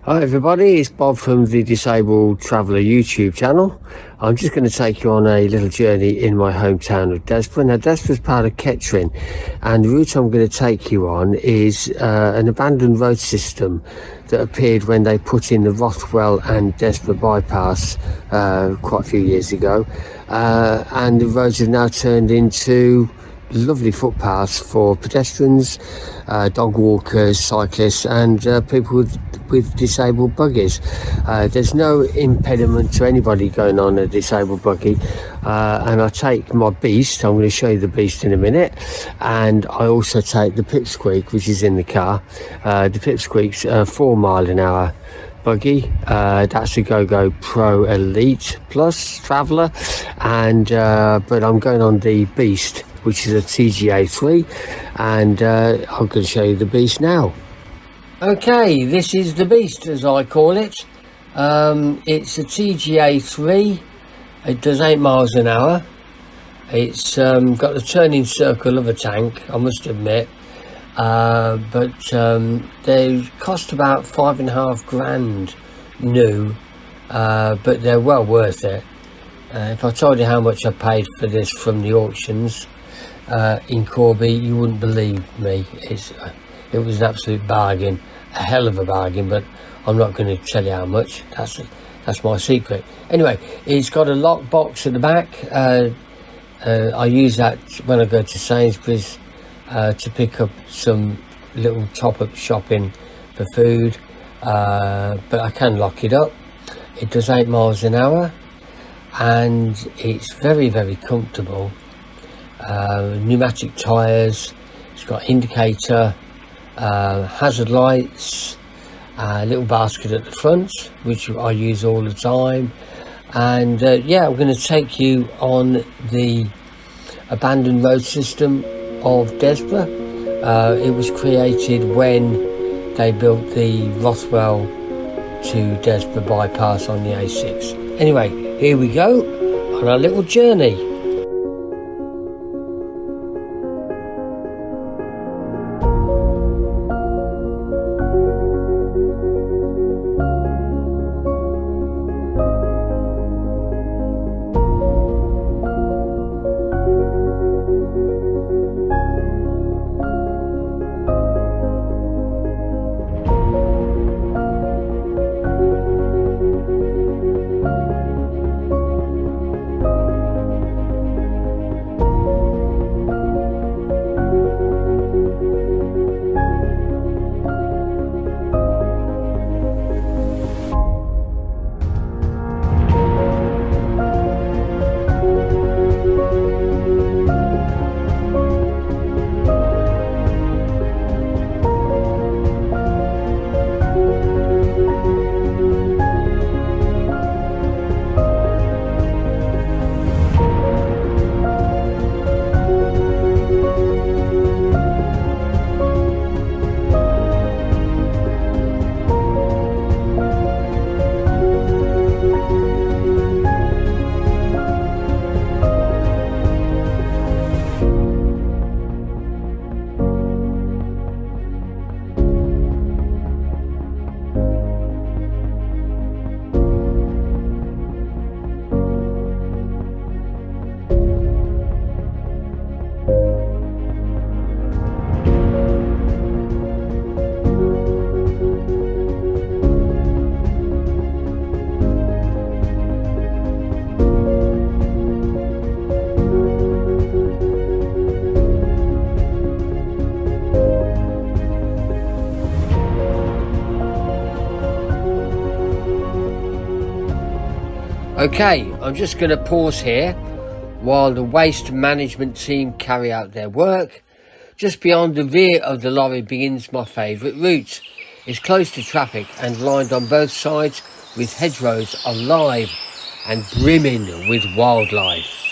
Hi everybody, it's Bob from the Disabled Traveller YouTube channel. I'm just going to take you on a little journey in my hometown of Desborough. Now Desborough's part of Kettering, and the route I'm going to take you on is an abandoned road system that appeared when they put in the Rothwell and Desborough bypass quite a few years ago, and the roads have now turned into lovely footpaths for pedestrians, dog walkers, cyclists and people with disabled buggies. There's no impediment to anybody going on a disabled buggy, and I take my beast. I'm going to show you the beast in a minute, and I also take the pipsqueak, which is in the car. The pipsqueak's 4 mile an hour buggy. That's a GoGo Pro Elite Plus Traveller, and but I'm going on the beast, which is a TGA3, and I'm going to show you the beast now. Okay, this is the beast, as I call it. It's a TGA3. It does 8 miles an hour. It's got the turning circle of a tank, I must admit, but they cost about £5,500 new, but they're well worth it. If I told you how much I paid for this from the auctions in Corby, you wouldn't believe me. It was an absolute bargain, a hell of a bargain, but I'm not going to tell you how much. That's my secret. Anyway, it's got a lock box at the back. I use that when I go to Sainsburys to pick up some little top-up shopping for food, but I can lock it up. It does 8 miles an hour, and it's very, very comfortable. Pneumatic tyres, it's got indicator, hazard lights, a little basket at the front, which I use all the time. And yeah, I'm going to take you on the abandoned road system of Desborough. It was created when they built the Rothwell to Desborough bypass on the A6. Anyway, here we go on our little journey. Okay, I'm just going to pause here while the waste management team carry out their work. Just beyond the rear of the lorry begins my favourite route. It's close to traffic and lined on both sides with hedgerows alive and brimming with wildlife.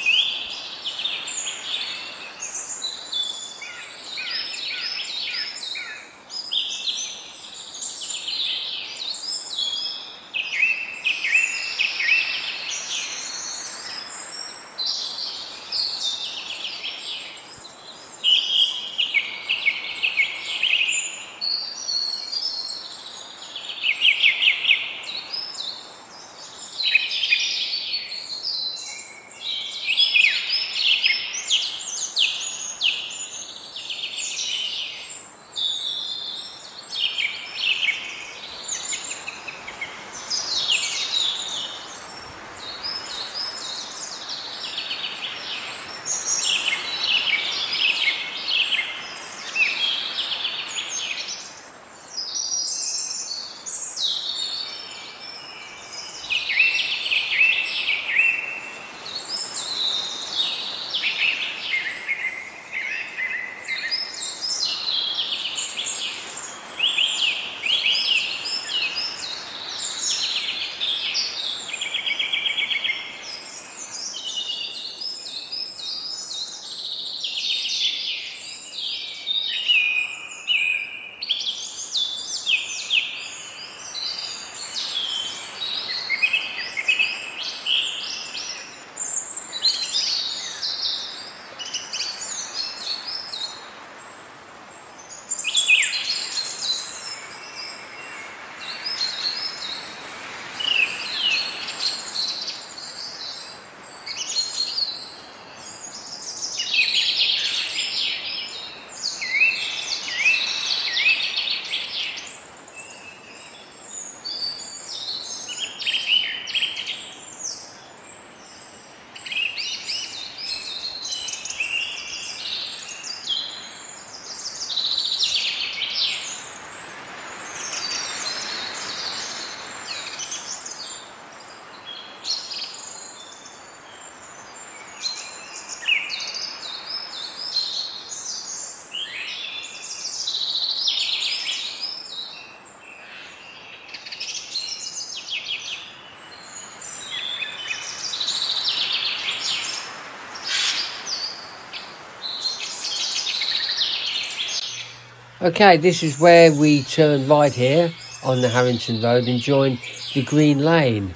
Okay, this is where we turn right here on the Harrington Road and join the Green Lane.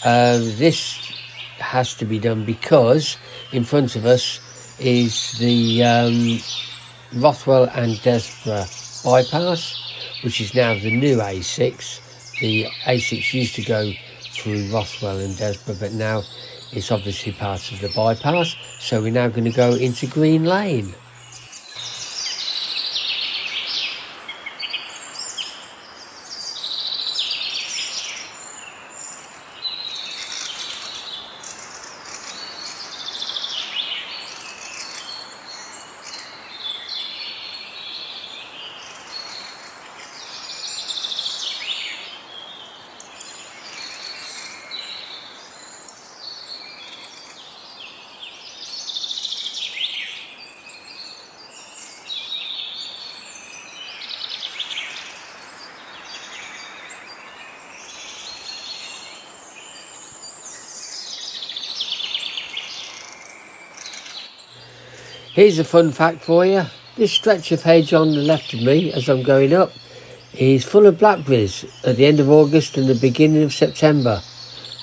This has to be done because in front of us is the Rothwell and Desborough bypass, which is now the new A6. The A6 used to go through Rothwell and Desborough, but now it's obviously part of the bypass, so we're now going to go into Green Lane. Here's a fun fact for you. This stretch of hedge on the left of me as I'm going up is full of blackberries at the end of August and the beginning of September.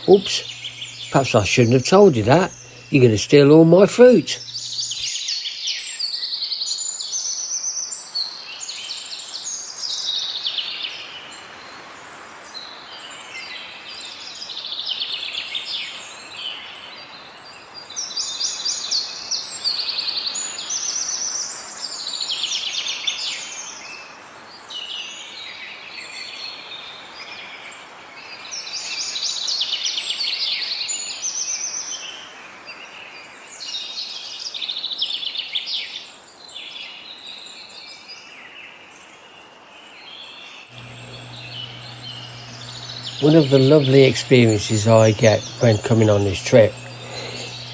Oops, perhaps I shouldn't have told you that. You're going to steal all my fruit. One of the lovely experiences I get when coming on this trip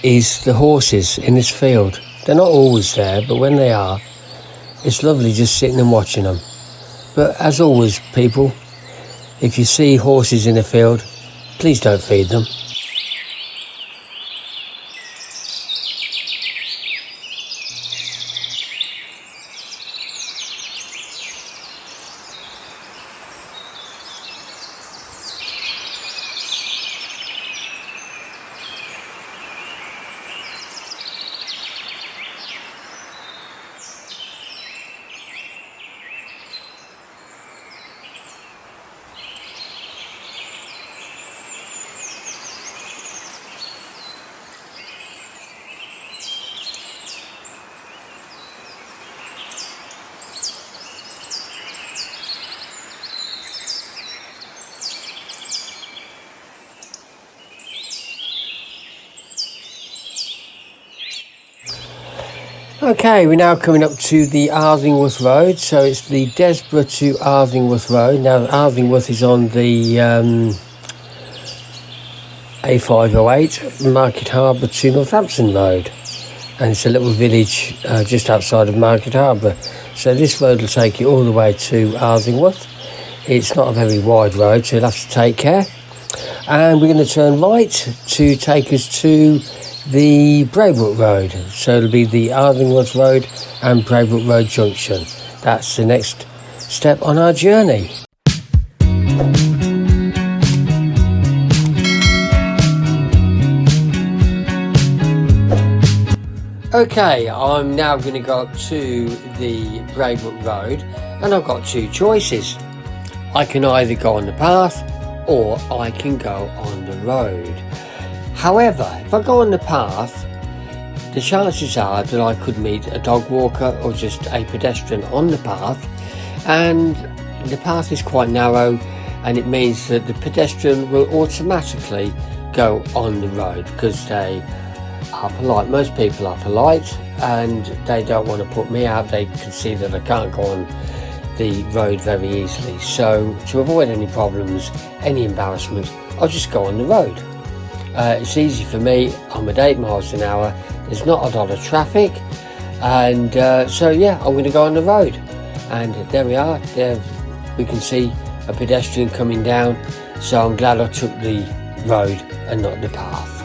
is the horses in this field. They're not always there, but when they are, it's lovely just sitting and watching them. But as always, people, if you see horses in a field, please don't feed them. Okay, we're now coming up to the Ardingworth Road, so it's the Desborough to Ardingworth Road. Now Ardingworth is on the A508 Market Harbour to Northampton Road, and it's a little village just outside of Market Harbour. So this road will take you all the way to Ardingworth. It's not a very wide road, so you'll have to take care. And we're going to turn right to take us to the Braybrook Road, so it'll be the Ardingworth Road and Braybrook Road junction. That's the next step on our journey. Okay, I'm now going to go up to the Braybrook Road, and I've got two choices. I can either go on the path or I can go on the road. However, if I go on the path, the chances are that I could meet a dog walker or just a pedestrian on the path, and the path is quite narrow, and it means that the pedestrian will automatically go on the road because they are polite. Most people are polite and they don't want to put me out. They can see that I can't go on the road very easily. So to avoid any problems, any embarrassment, I'll just go on the road. It's easy for me. I'm at 8 miles an hour. There's not a lot of traffic, and so yeah, I'm going to go on the road. And there we are. There we can see a pedestrian coming down. So I'm glad I took the road and not the path.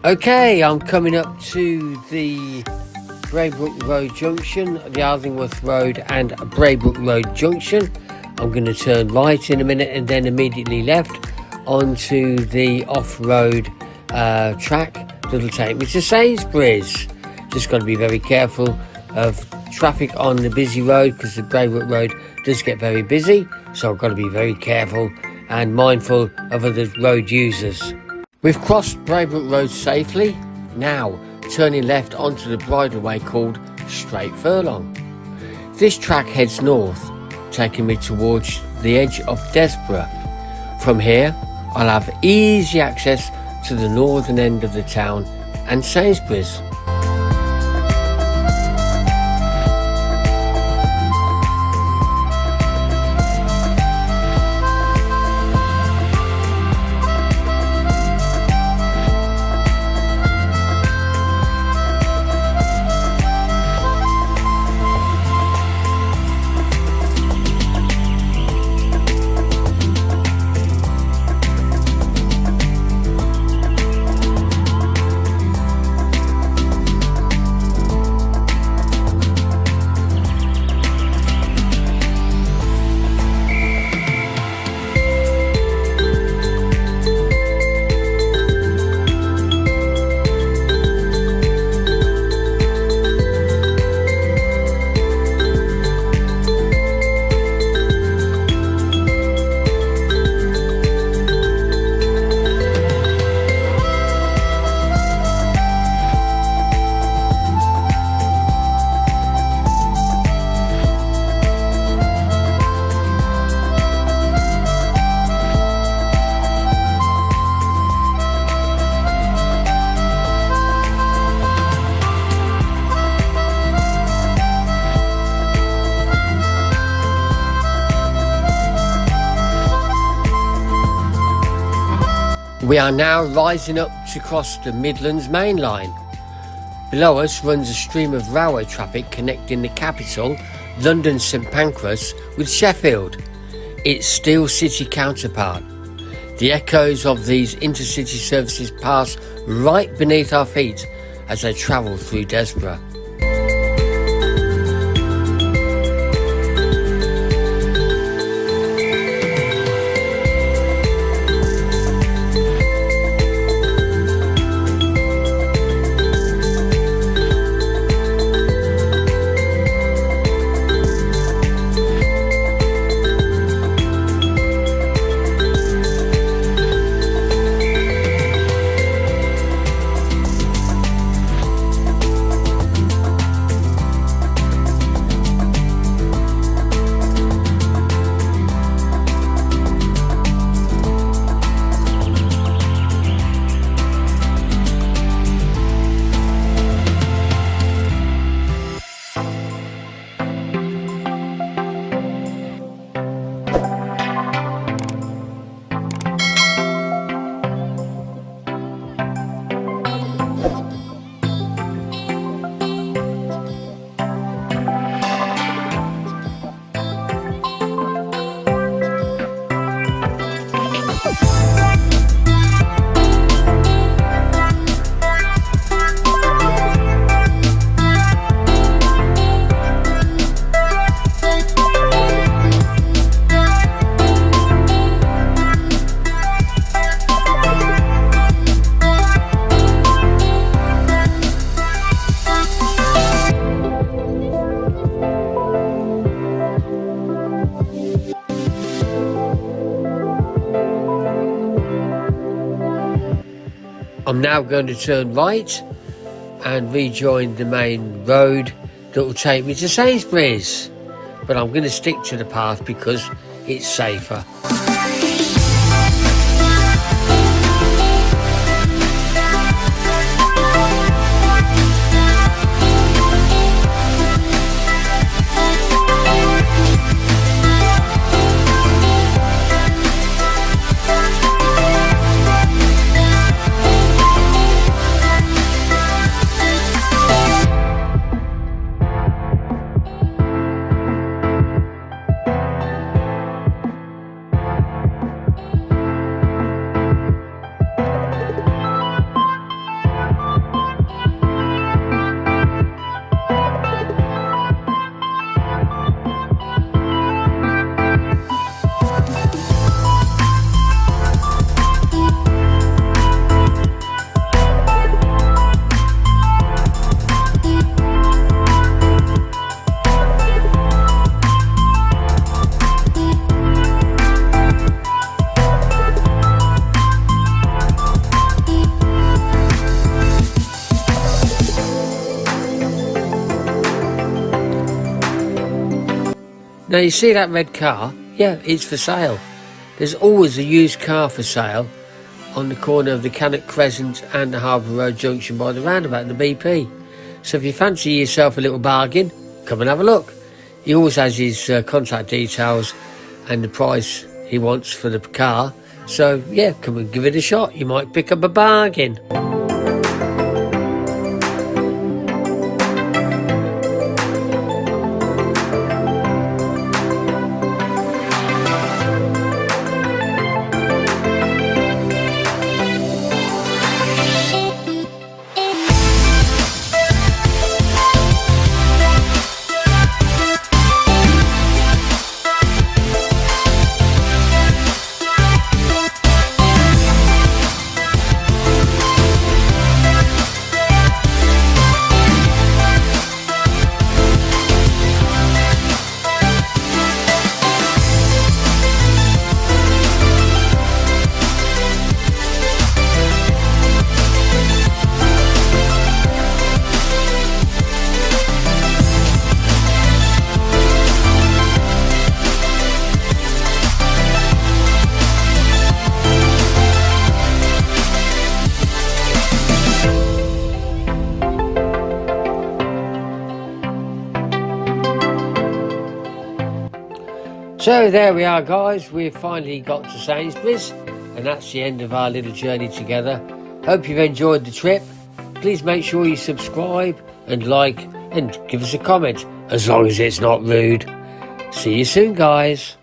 Okay, I'm coming up to the Braybrook Road Junction, the Ardingworth Road and Braybrook Road Junction. I'm going to turn right in a minute and then immediately left onto the off-road track that'll take me to Sainsburys. Just got to be very careful of traffic on the busy road because the Braybrook Road does get very busy, so I've got to be very careful and mindful of other road users. We've crossed Braybrook Road safely, now turning left onto the bridleway called Straight Furlong. This track heads north, taking me towards the edge of Desborough. From here, I'll have easy access to the northern end of the town and Sainsbury's. We are now rising up to cross the Midlands Main Line. Below us runs a stream of railway traffic connecting the capital, London St Pancras, with Sheffield, its Steel City counterpart. The echoes of these intercity services pass right beneath our feet as they travel through Desborough. I'm now going to turn right and rejoin the main road that will take me to Sainsbury's, but I'm going to stick to the path because it's safer. Now you see that red car? Yeah, it's for sale. There's always a used car for sale on the corner of the Cannock Crescent and the Harbour Road Junction by the roundabout and the BP. So if you fancy yourself a little bargain, come and have a look. He always has his contact details and the price he wants for the car. So yeah, come and give it a shot. You might pick up a bargain. So there we are, guys, we've finally got to Sainsbury's, and that's the end of our little journey together. Hope you've enjoyed the trip. Please make sure you subscribe and like and give us a comment, as long as it's not rude. See you soon, guys.